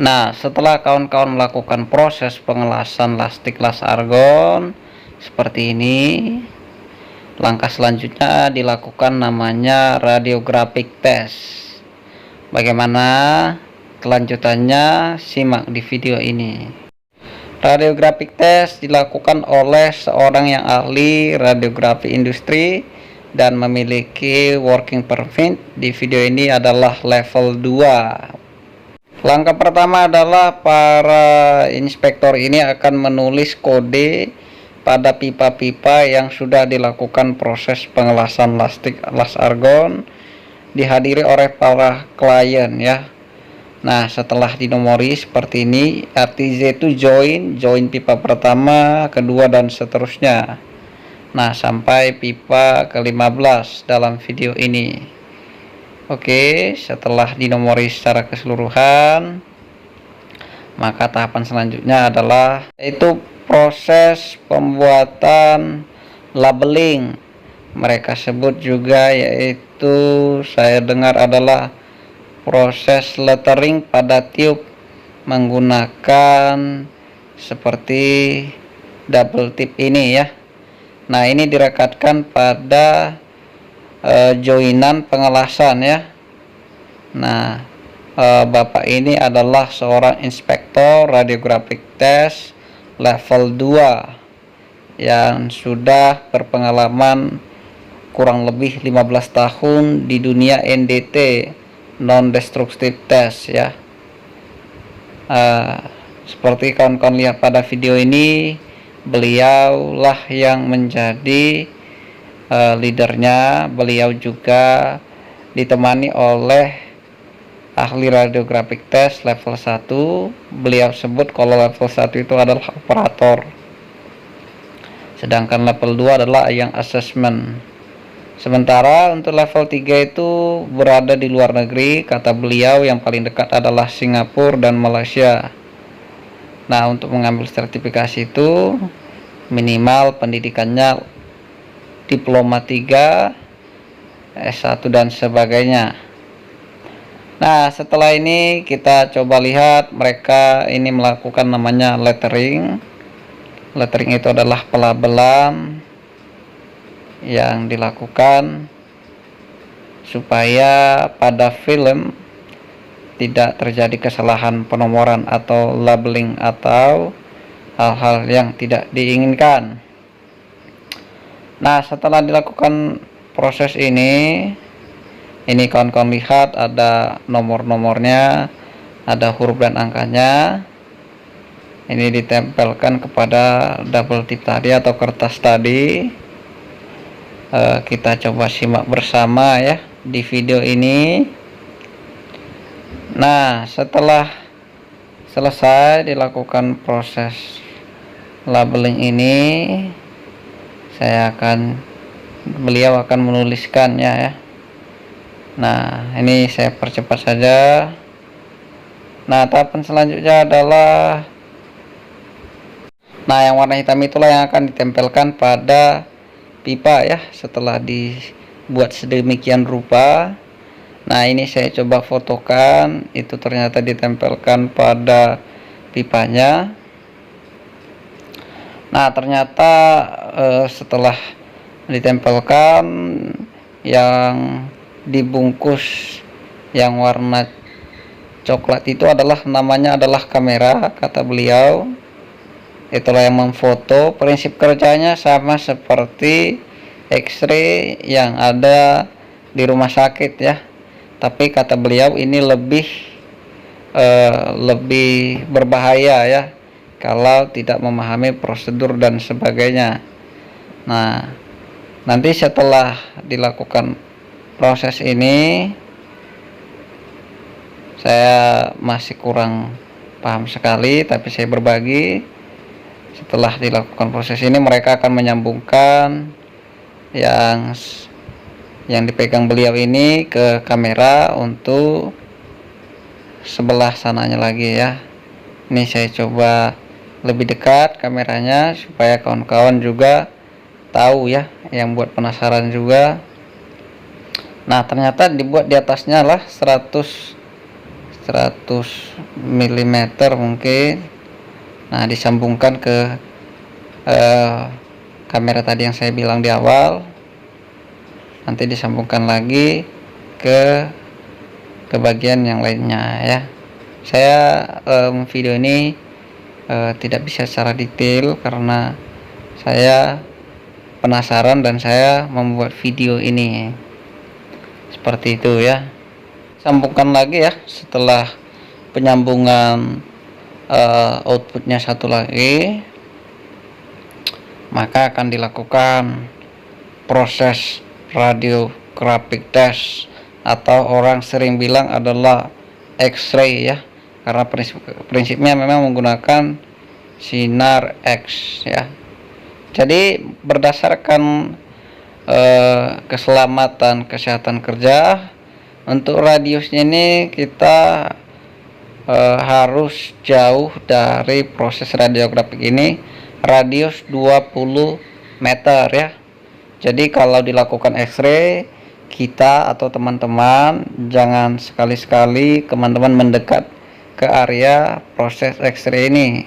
Nah, setelah kawan-kawan melakukan proses pengelasan lastik las argon seperti ini, langkah selanjutnya dilakukan namanya radiographic test. Bagaimana kelanjutannya? Simak di video ini. Radiographic test dilakukan oleh seorang yang ahli radiografi industri dan memiliki working permit. Di video ini adalah level 2. Langkah pertama adalah para inspektor ini akan menulis kode pada pipa-pipa yang sudah dilakukan proses pengelasan lastik las argon, dihadiri oleh para klien ya. Nah, setelah dinomori seperti ini, RTZ itu join pipa pertama, kedua, dan seterusnya. Nah, sampai pipa ke-15 dalam video ini. Oke, setelah dinomori secara keseluruhan, maka tahapan selanjutnya adalah yaitu proses pembuatan labeling. Mereka sebut juga yaitu saya dengar adalah proses lettering pada tiup menggunakan seperti double tip ini ya. Nah, ini direkatkan pada joinan pengelasan ya. Nah, Bapak ini adalah seorang inspektor radiographic test level 2 yang sudah berpengalaman kurang lebih 15 tahun di dunia NDT, non destructive test ya. Seperti kawan-kawan lihat pada video ini, beliaulah yang menjadi leadernya. Beliau juga ditemani oleh ahli radiographic test level 1. Beliau sebut kalau level 1 itu adalah operator, sedangkan level 2 adalah yang assessment. Sementara untuk level 3 itu berada di luar negeri. Kata beliau yang paling dekat adalah Singapura dan Malaysia. Nah, untuk mengambil sertifikasi itu minimal pendidikannya diploma 3, S1 dan sebagainya. Nah, setelah ini kita coba lihat mereka ini melakukan namanya lettering. Lettering itu adalah pelabelan yang dilakukan supaya pada film tidak terjadi kesalahan penomoran atau labeling atau hal-hal yang tidak diinginkan. Nah, setelah dilakukan proses ini kawan-kawan lihat ada nomor-nomornya, ada huruf dan angkanya. Ini ditempelkan kepada double tip tadi atau kertas tadi. Kita coba simak bersama ya di video ini. Nah, setelah selesai dilakukan proses labeling ini, beliau akan menuliskannya ya. Nah, ini saya percepat saja. Nah, tahapan selanjutnya adalah yang warna hitam itulah yang akan ditempelkan pada pipa ya, setelah dibuat sedemikian rupa. Nah, ini saya coba fotokan, itu ternyata ditempelkan pada pipanya. Nah, ternyata setelah ditempelkan, yang dibungkus yang warna coklat itu namanya adalah kamera, kata beliau. Itulah yang memfoto. Prinsip kerjanya sama seperti X-ray yang ada di rumah sakit ya, tapi kata beliau ini lebih berbahaya ya kalau tidak memahami prosedur dan sebagainya. Nah, nanti setelah dilakukan proses ini, saya masih kurang paham sekali, tapi saya berbagi. Setelah dilakukan proses ini, mereka akan menyambungkan yang dipegang beliau ini ke kamera untuk sebelah sananya lagi ya. Ini saya coba lebih dekat kameranya supaya kawan-kawan juga tahu ya, yang buat penasaran juga. Nah, ternyata dibuat di atasnya lah 100 100 mm mungkin. Nah, disambungkan ke kamera tadi yang saya bilang di awal, nanti disambungkan lagi ke bagian yang lainnya ya. Saya video ini tidak bisa secara detail karena saya penasaran dan saya membuat video ini seperti itu ya. Sambungkan lagi ya, setelah penyambungan outputnya satu lagi, maka akan dilakukan proses radiographic test, atau orang sering bilang adalah X-ray ya, karena prinsipnya memang menggunakan sinar X ya. Jadi berdasarkan keselamatan kesehatan kerja, untuk radiusnya ini kita harus jauh dari proses radiografik ini, radius 20 meter ya. Jadi kalau dilakukan X-ray, kita atau teman-teman jangan sekali-sekali teman-teman mendekat ke area proses X-ray ini,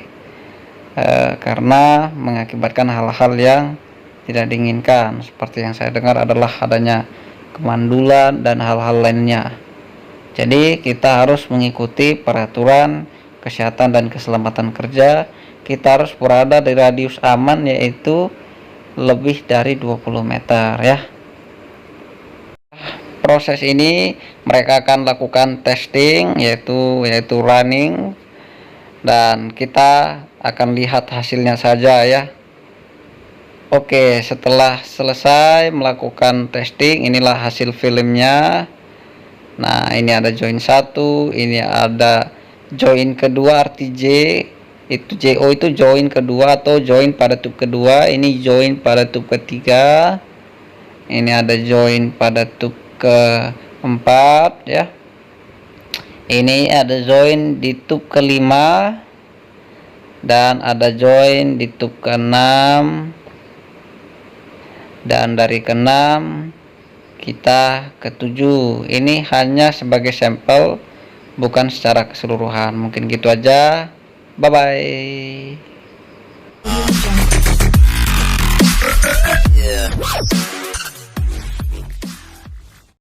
karena mengakibatkan hal-hal yang tidak diinginkan. Seperti yang saya dengar adalah adanya kemandulan dan hal-hal lainnya. Jadi kita harus mengikuti peraturan kesehatan dan keselamatan kerja. Kita harus berada di radius aman, yaitu lebih dari 20 meter ya. Proses ini mereka akan lakukan testing, yaitu running, dan kita akan lihat hasilnya saja ya. Oke, setelah selesai melakukan testing, inilah hasil filmnya. Nah, ini ada join 1, ini ada join kedua RTJ, itu JO itu join kedua atau join pada tube kedua, ini join pada tube ketiga, ini ada join pada tube keempat ya, ini ada join di tube kelima, dan ada join di tube keenam, dan dari keenam kita ketujuh. Ini hanya sebagai sampel, bukan secara keseluruhan. Mungkin gitu aja. Bye bye.